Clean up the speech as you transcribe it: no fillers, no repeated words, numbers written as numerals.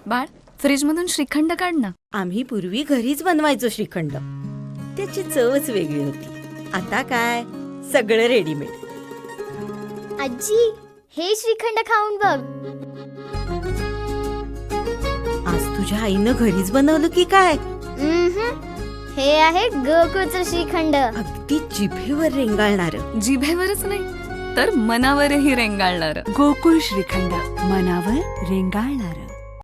बाळ, फ्रीजमधून श्रीखंड काढ ना. आम्ही पूर्वी घरीच बनवायचो श्रीखंड. त्याची चवच वेगळी होती. आता काय सगळं रेडीमेड. आजी, हे श्रीखंड खाऊन बघ. आज तुझ्या आईनं घरीच बनवलं की काय? हे आहे गोकुळचं श्रीखंड. अगदी जिभेवर रेंगाळणार. जिभेवरच नाही तर मनावरही रेंगाळणार. गोकुळ श्रीखंड, मनावर रेंगाळणार.